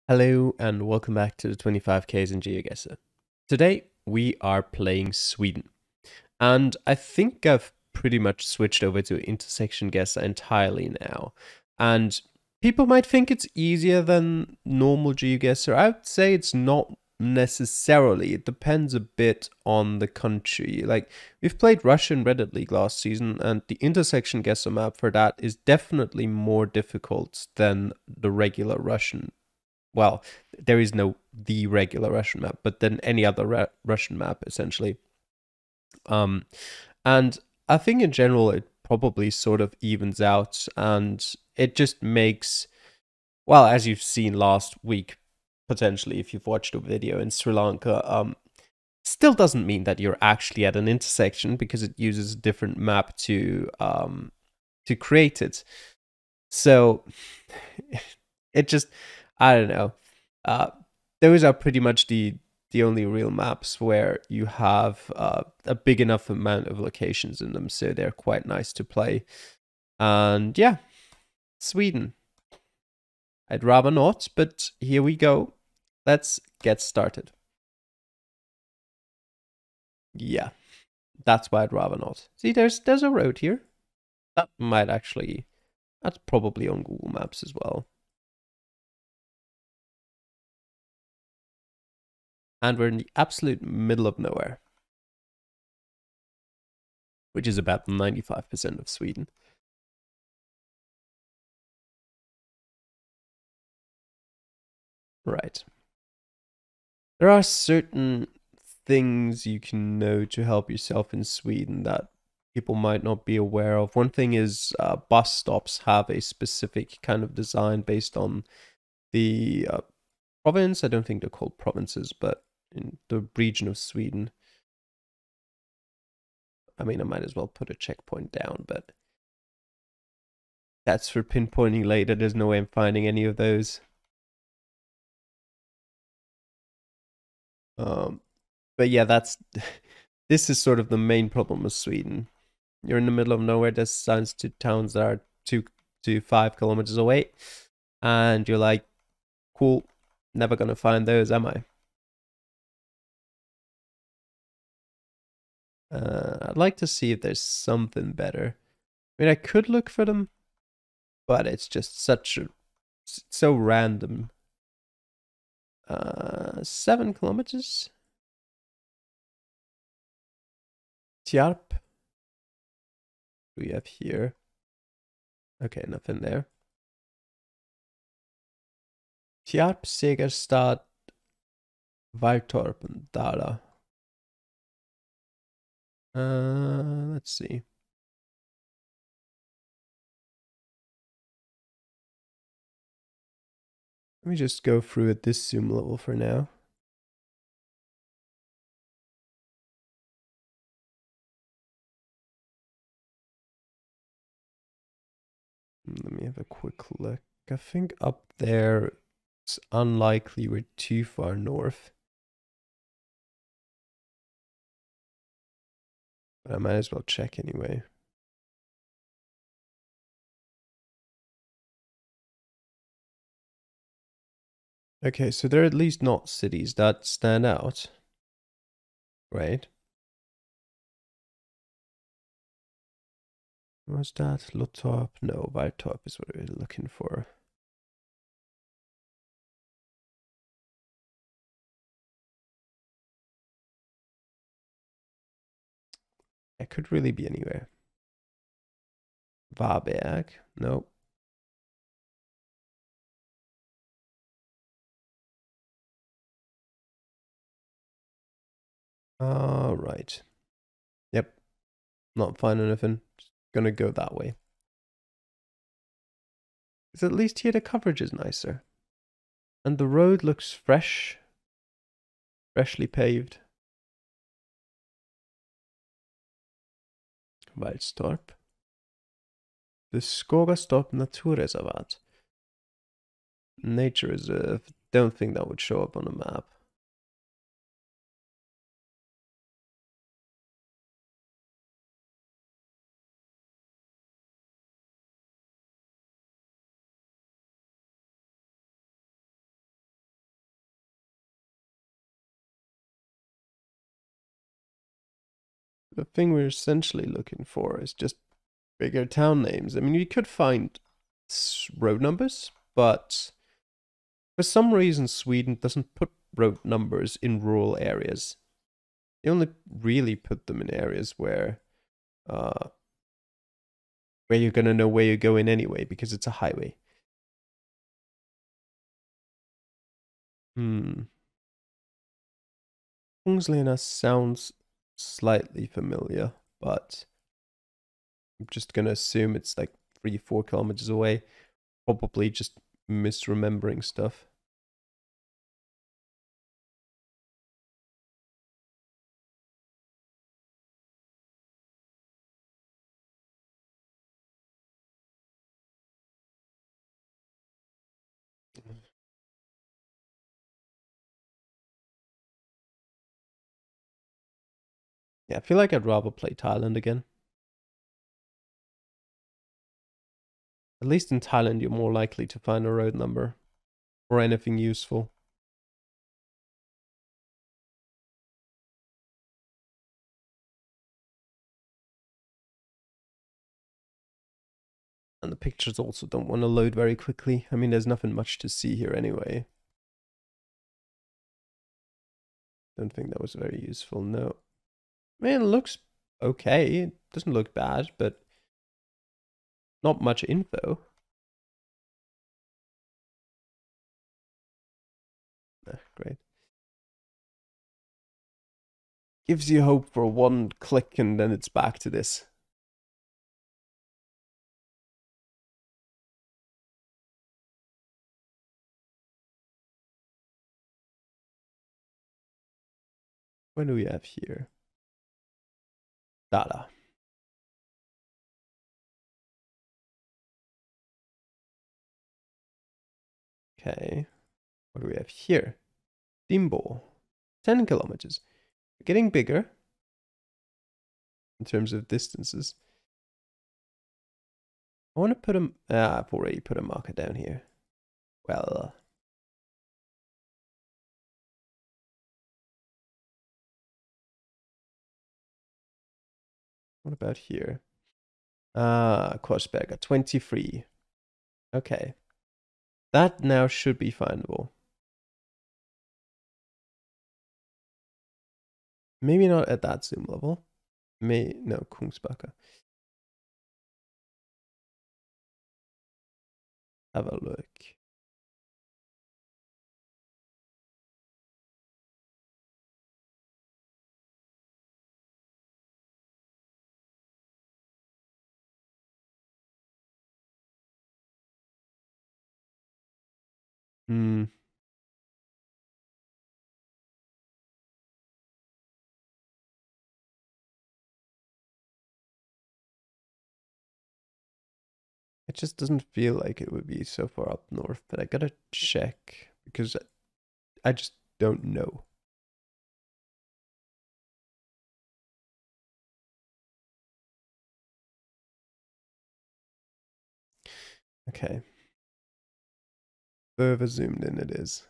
Hello and welcome back to the 25Ks in GeoGuessr. Today we are playing Sweden, and I think I've pretty much switched over to intersection guesser entirely now. And people might think it's easier than normal GeoGuessr. I would say it's not necessarily. It depends a bit on the country. Like, we've played Russian Reddit League last season, and the intersection guesser map for that is definitely more difficult than the regular Russian. Well, there is no the regular Russian map, but then any other Russian map essentially. Um, and I think in general it probably sort of evens out, and it just makes, well, as you've seen last week, potentially if you've watched a video in Sri Lanka, still doesn't mean that you're actually at an intersection because it uses a different map to create it. So it just, I don't know. Uh, those are pretty much the only real maps where you have a big enough amount of locations in them, so they're quite nice to play. And yeah, Sweden. I'd rather not, but here we go. Let's get started. Yeah, that's why I'd rather not. See, there's a road here. That might actually, that's probably on Google Maps as well. And we're in the absolute middle of nowhere, which is about 95% of Sweden. Right. There are certain things you can know to help yourself in Sweden that people might not be aware of. One thing is bus stops have a specific kind of design based on the province. I don't think they're called provinces, but in the region of Sweden. I mean, I might as well put a checkpoint down, but that's for pinpointing later. There's no way I'm finding any of those. Um, but yeah, that's this is sort of the main problem with Sweden. You're in the middle of nowhere. There's signs to towns that are 2 to 5 kilometers away, and you're like, cool, never gonna find those, am I? I'd like to see if there's something better. I mean, I could look for them, but it's just so random. 7 kilometers. Tjarp. What do we have here? Okay, nothing there. Tjarp, Segerstad, Vartorp, and Dala. Let's see. Let me just go through at this zoom level for now. Let me have a quick look. I think up there it's unlikely we're too far north. But I might as well check anyway. Okay, so there are at least not cities that stand out. Right? Was that Lottorp? No, Vartorp is what we're looking for. It could really be anywhere. Varberg? Nope. All right. Yep. Not finding anything. Just gonna go that way. Because at least here the coverage is nicer. And the road looks fresh. Freshly paved. Waldtorp. The Skogastorp Naturreservat. Nature reserve. Don't think that would show up on a map. the thing we're essentially looking for is just bigger town names. I mean, we could find road numbers, but for some reason, Sweden doesn't put road numbers in rural areas. They only really put them in areas uh, where you're gonna know where you're going anyway because it's a highway. Hmm. Kungslena sounds slightly familiar, but I'm just gonna assume it's like 3-4 kilometers away. Probably just misremembering stuff. Yeah, I feel like I'd rather play Thailand again. At least in Thailand, you're more likely to find a road number or anything useful. And the pictures also don't want to load very quickly. I mean, there's nothing much to see here anyway. Don't think that was very useful, no. I mean, it looks okay. It doesn't look bad, but not much info. Great. Gives you hope for one click and then it's back to this. What do we have here? Data. Okay. What do we have here? Dimbo. 10 kilometers. Getting bigger in terms of distances. I want to put a... I've already put a marker down here. Well... what about here? Korsberga, 23. Okay. That now should be findable. Maybe not at that zoom level. No, Kungsbacka. Have a look. Hmm. It just doesn't feel like it would be so far up north, but I gotta check because I just don't know. Okay. Further zoomed in it is.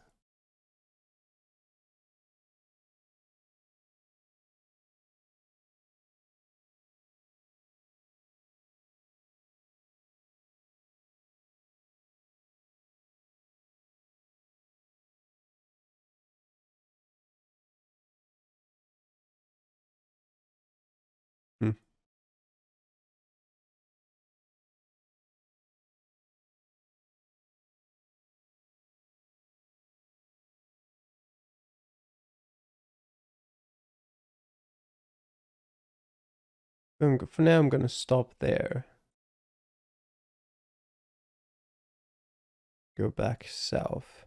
Hmm. For now, I'm gonna stop there. Go back south.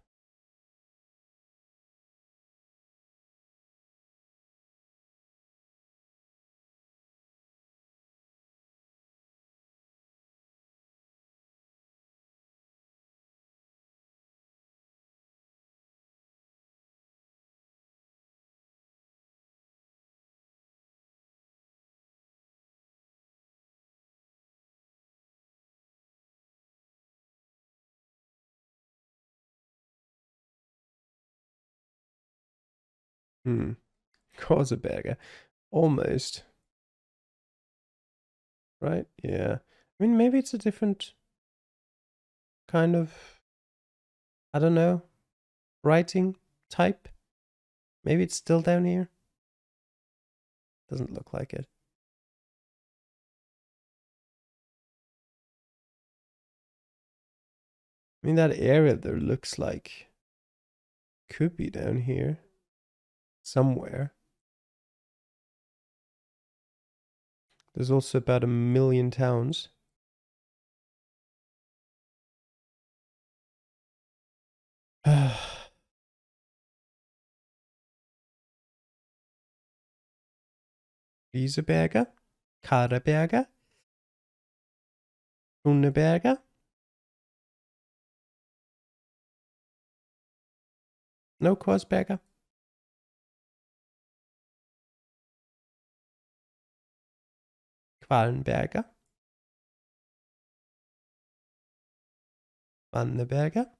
Hmm. Korsberga. Almost. right? Yeah. I mean, maybe it's a different kind of, I don't know, writing type. Maybe it's still down here. Doesn't look like it. I mean, that area there looks like could be down here somewhere. There's also about 1,000,000 towns. Rieseberger, Kaderberger, Runeberger, no Korsberger, Quallenberger, Wanneberger,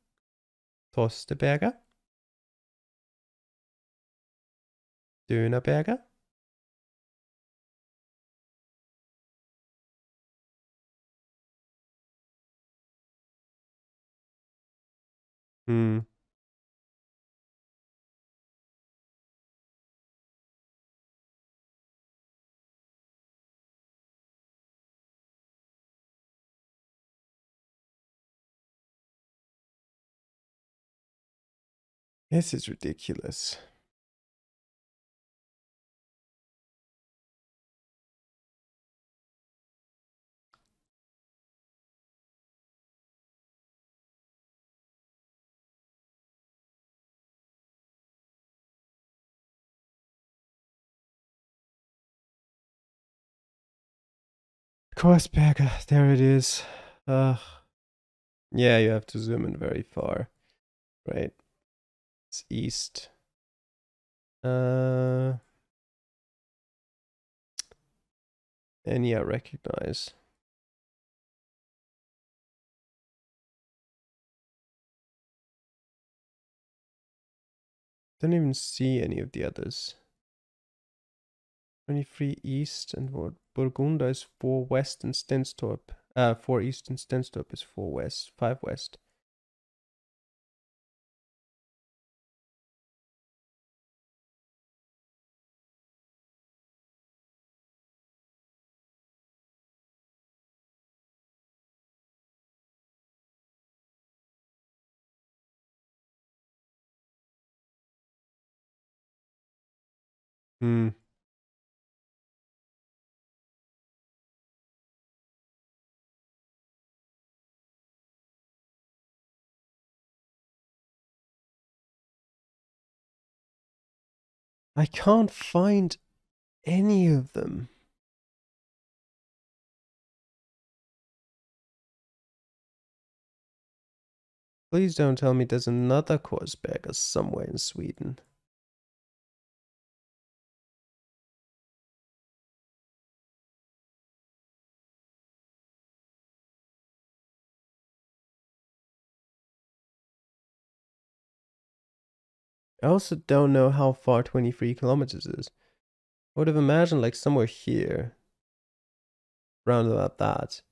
Tosteberger, Dönerberger. Hmm. This is ridiculous. Korsberger, there it is. Yeah, you have to zoom in very far. Right. It's east. And yeah, recognize. Don't even see any of the others. 23 east and what? Burgunda is 4 west and Stenstorp. 4 east and Stenstorp is 4 west, 5 west. Hmm. I can't find any of them. Please don't tell me there's another Korsberger somewhere in Sweden. I also don't know how far 23 kilometers is. I would have imagined like somewhere here. Round about that.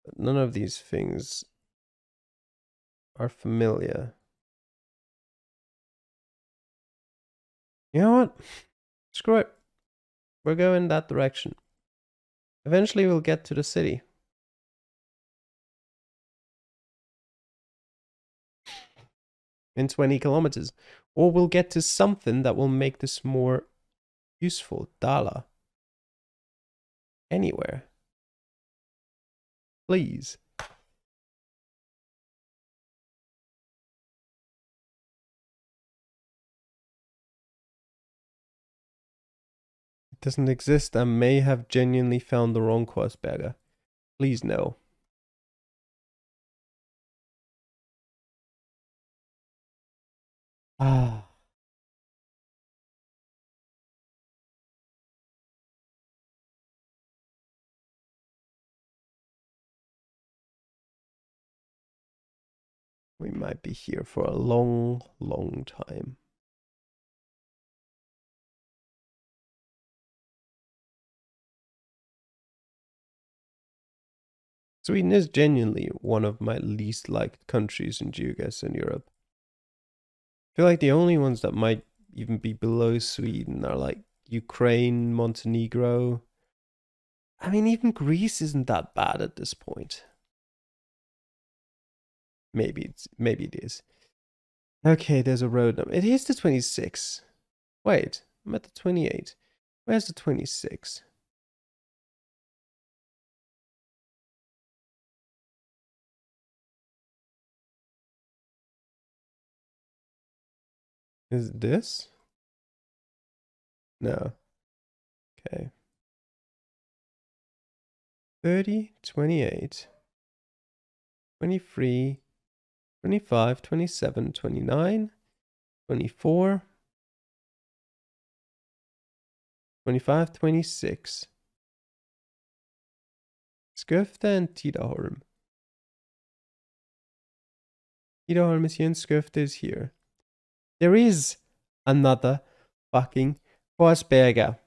But none of these things are familiar. You know what? Screw it. We're going that direction. Eventually we'll get to the city. In 20 kilometers. Or we'll get to something that will make this more useful. Dala. Anywhere. Please. It doesn't exist. I may have genuinely found the wrong Korsberger. Please no. Ah. We might be here for a long, long time. Sweden is genuinely one of my least liked countries in GeoGuessr in Europe. I feel like the only ones that might even be below Sweden are like Ukraine, Montenegro. I mean, even Greece isn't that bad at this point. Maybe it is. Okay, there's a road number. It is the 26. Wait, I'm at the 28. Where's the 26? Is it this? No. Okay. 30, 28, 23, 25, 27, 29, 24, 25, 26. Skövde and Tidaholm. Tidaholm is here and Skövde is here. There is another fucking Korsberga.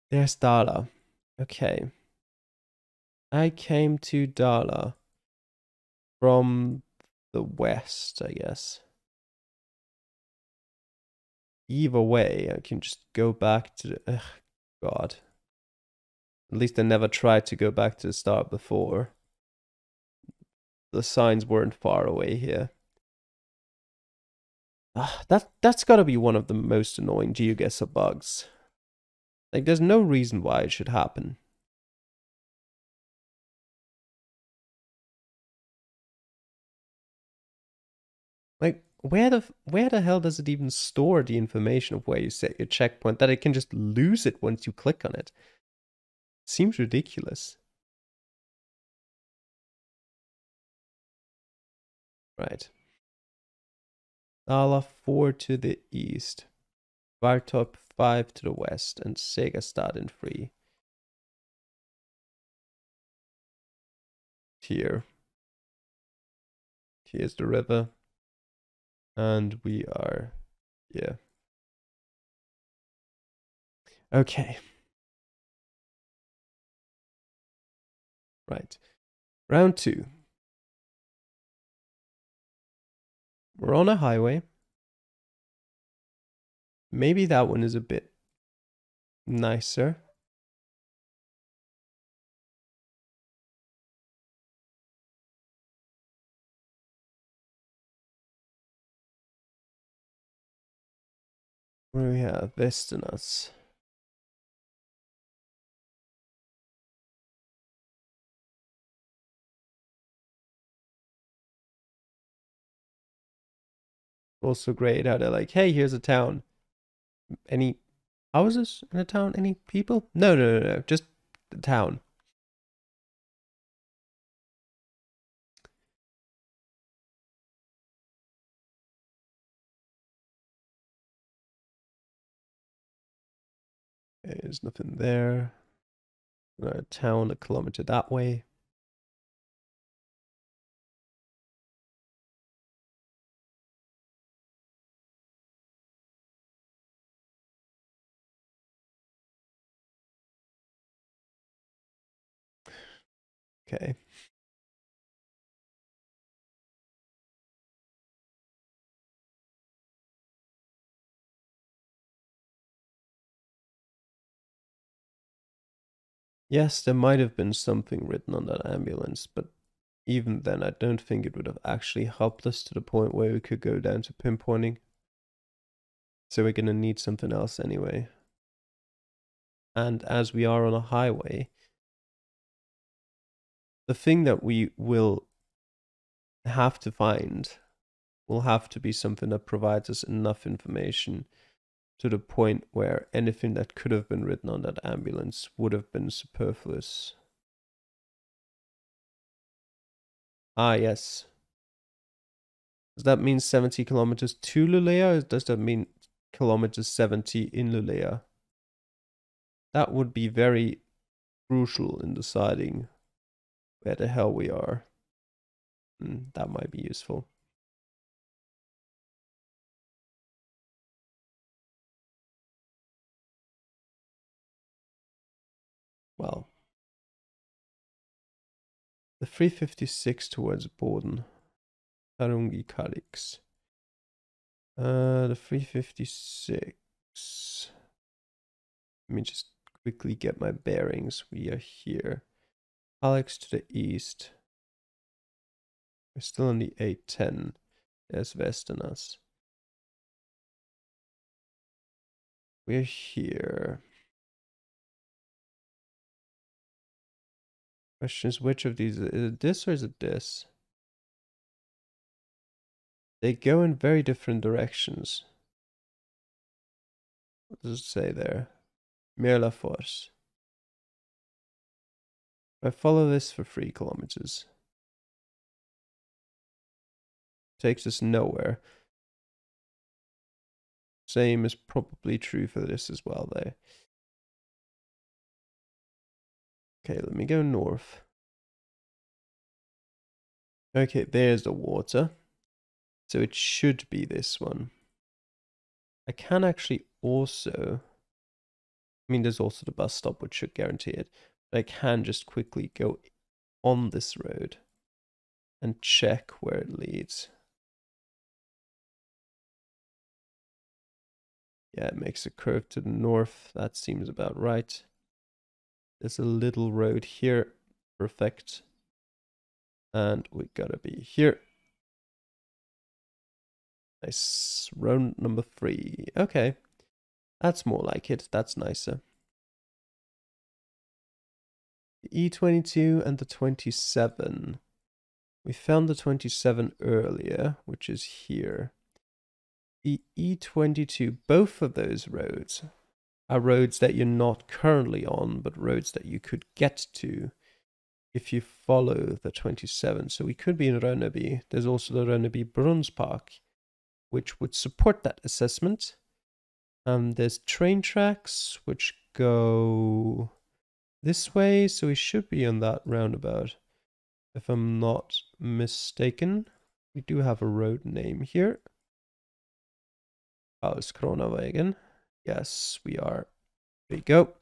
There's Dala. Okay. I came to Dala from the west, I guess. Either way, I can just go back to the... Ugh, God. At least I never tried to go back to the start before. The signs weren't far away here. That's gotta be one of the most annoying GeoGuessr bugs. Like, there's no reason why it should happen. Like, where the hell does it even store the information of where you set your checkpoint that it can just lose it once you click on it? Seems ridiculous. Right. Dala 4 to the east. Vartorp 5 to the west. And Segastad in 3. Here. Here's the river. And we are... yeah. Okay. Right. Round 2. We're on a highway. Maybe that one is a bit nicer. What do we have? Västernäs. Also great how they're like, hey, here's a town. Any houses in a town? Any people? No. Just the town. Okay, there's nothing there. A town a kilometer that way. Okay. Yes, there might have been something written on that ambulance, but even then, I don't think it would have actually helped us to the point where we could go down to pinpointing. So we're gonna need something else anyway. And as we are on a highway, the thing that we will have to find will have to be something that provides us enough information to the point where anything that could have been written on that ambulance would have been superfluous. Ah, yes. Does that mean 70 kilometers to Lulea, or does that mean kilometers 70 in Lulea? That would be very crucial in deciding where the hell we are. That might be useful. Well, The 356 towards Boden. Tarungi Kalix. The 356. Let me just quickly get my bearings. We are here. Alex to the east. We're still on the 810. There's Westernas. We're here. Question is, which of these? Is it this or is it this? They go in very different directions. What does it say there? Merla Force. If I follow this for 3 kilometers, takes us nowhere. Same is probably true for this as well, though. Okay, let me go north. Okay, there's the water. So it should be this one. I can actually also... I mean, there's also the bus stop, which should guarantee it. But I can just quickly go on this road and check where it leads. Yeah, it makes a curve to the north. That seems about right. There's a little road here. Perfect. And we gotta be here. Nice. Road number 3. Okay. That's more like it. That's nicer. The E22 and the 27. We found the 27 earlier, which is here. The E22, both of those roads are roads that you're not currently on, but roads that you could get to if you follow the 27. So we could be in Ronneby. There's also the Ronneby Brunnspark, which would support that assessment. There's train tracks which go this way, so we should be on that roundabout, if I'm not mistaken. We do have a road name here. Karlskronavägen. Yes, we are. There you go.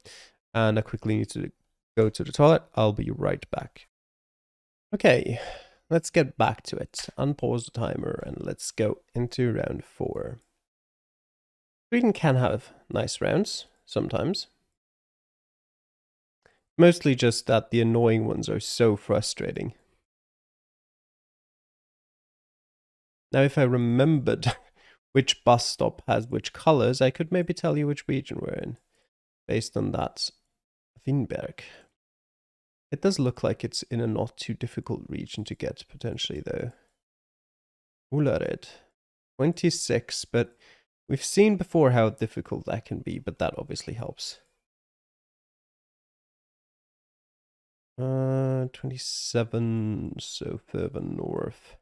And I quickly need to go to the toilet. I'll be right back. Okay, let's get back to it. Unpause the timer and let's go into round 4. Sweden can have nice rounds sometimes. Mostly just that the annoying ones are so frustrating. Now, if I remembered which bus stop has which colors, I could maybe tell you which region we're in, based on that. Vinberg. It does look like it's in a not too difficult region to get, potentially, though. Ullared. 26, but we've seen before how difficult that can be, but that obviously helps. 27, so further north.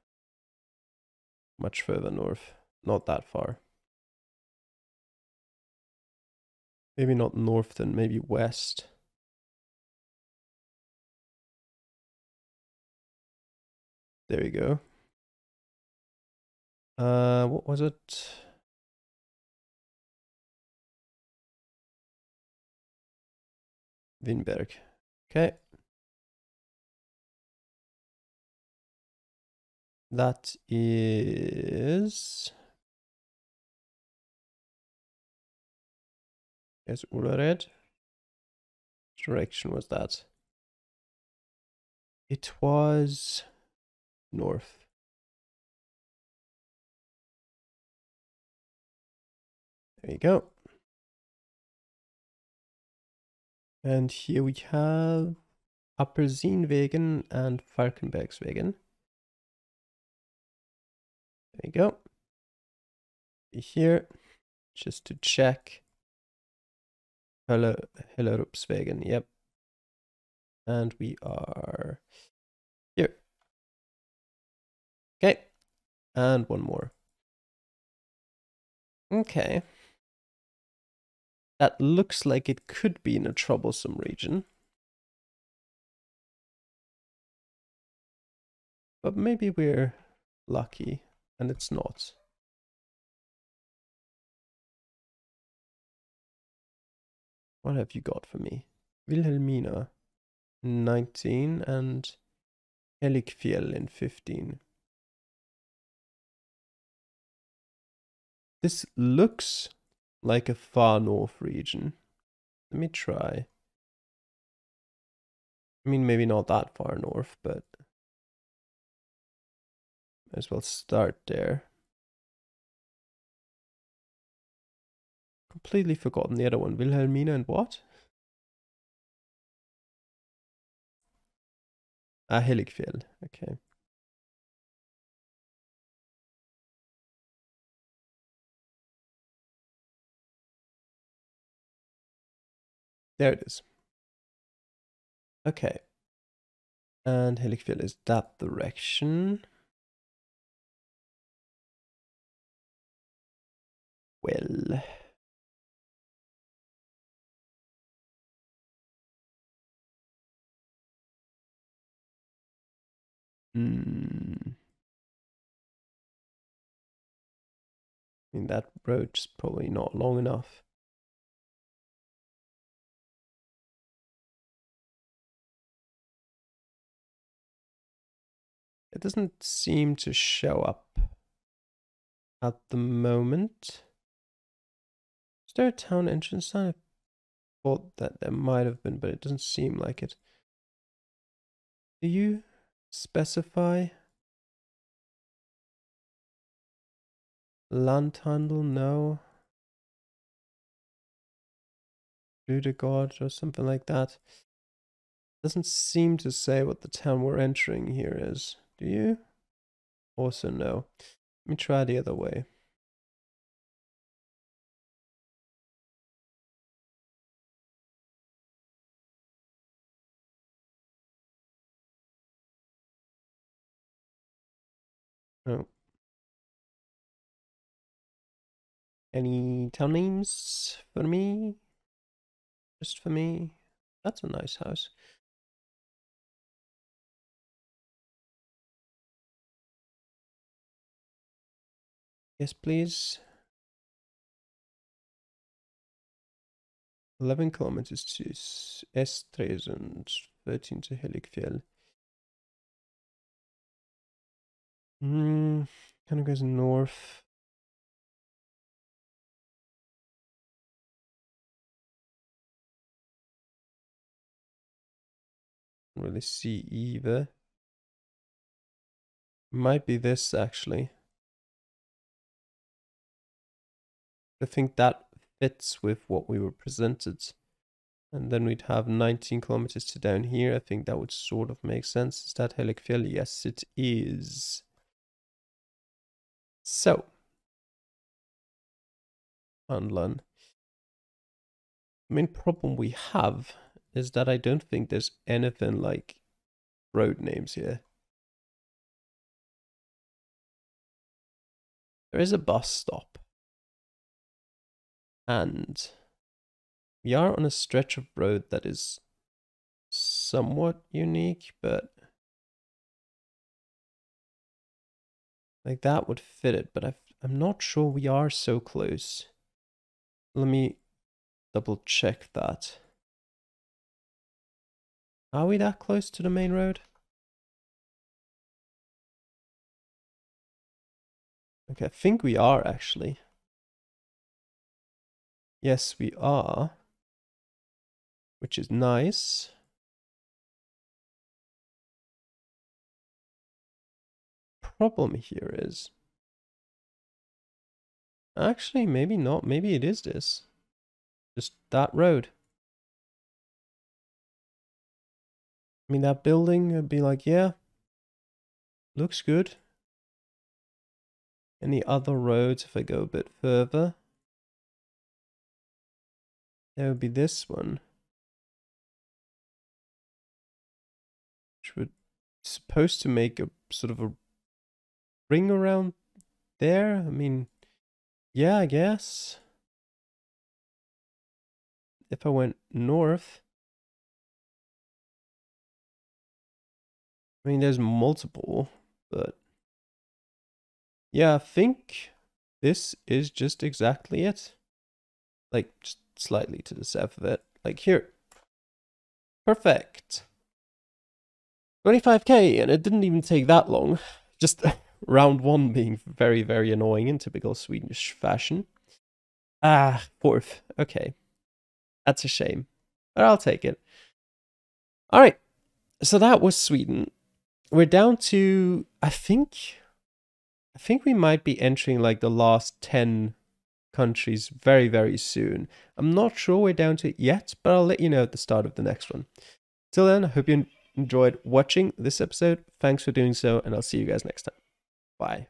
Much further north. Not that far. Maybe not north then, maybe west. There you go. What was it? Vinberg. Okay. That is... Yes, Ullared. Which direction was that? It was north. There you go. And here we have Upper Zinwegen and Falkenbergswegen. There you go. Here, just to check. Hellerupswegen, yep. And we are here. Okay. And one more. Okay. That looks like it could be in a troublesome region. But maybe we're lucky and it's not. What have you got for me? Wilhelmina, 19 and Helikfjell in 15. This looks like a far north region. Let me try. I mean, maybe not that far north, but might as well start there. Completely forgotten the other one. Wilhelmina and what? Ah, Helikfjell. Okay. There it is. Okay. And Helikfjell is that direction. Well. I mean, that road's probably not long enough. It doesn't seem to show up at the moment. Is there a town entrance sign? I thought that there might have been, but it doesn't seem like it. Do you specify? Landhandel? No. God or something like that. Doesn't seem to say what the town we're entering here is. Do you? Also no. Let me try the other way. Oh. Any town names for me? Just for me? That's a nice house. Yes, please. 11 kilometers to S3 and 13 to Helikfjell. Kind of goes north. Don't really see either. Might be this actually. I think that fits with what we were presented. And then we'd have 19 kilometers to down here. I think that would sort of make sense. Is that Helikfjell? Yes, it is. So, Anlan. The main problem we have is that I don't think there's anything like road names here. There is a bus stop. And we are on a stretch of road that is somewhat unique, but like that would fit it. But I'm not sure we are so close. Let me double check that. Are we that close to the main road? Okay, I think we are actually. Yes, we are. Which is nice. Problem here is... Actually, maybe not. Maybe it is this. Just that road. I mean, that building would be like, yeah, looks good. Any other roads, if I go a bit further? There would be this one. Which would supposed to make a sort of a ring around there. I mean, yeah, I guess. If I went north. I mean, there's multiple, but yeah, I think this is just exactly it. Like, just slightly to the south of it. Like here. Perfect. 25k, and it didn't even take that long. Just round 1 being very, very annoying in typical Swedish fashion. Ah, 4th. Okay. That's a shame. But I'll take it. Alright. So that was Sweden. We're down to, I think we might be entering like the last 10 countries very, very soon. I'm not sure we're down to it yet, but I'll let you know at the start of the next one. Till then, I hope you enjoyed watching this episode. Thanks for doing so, and I'll see you guys next time. Bye.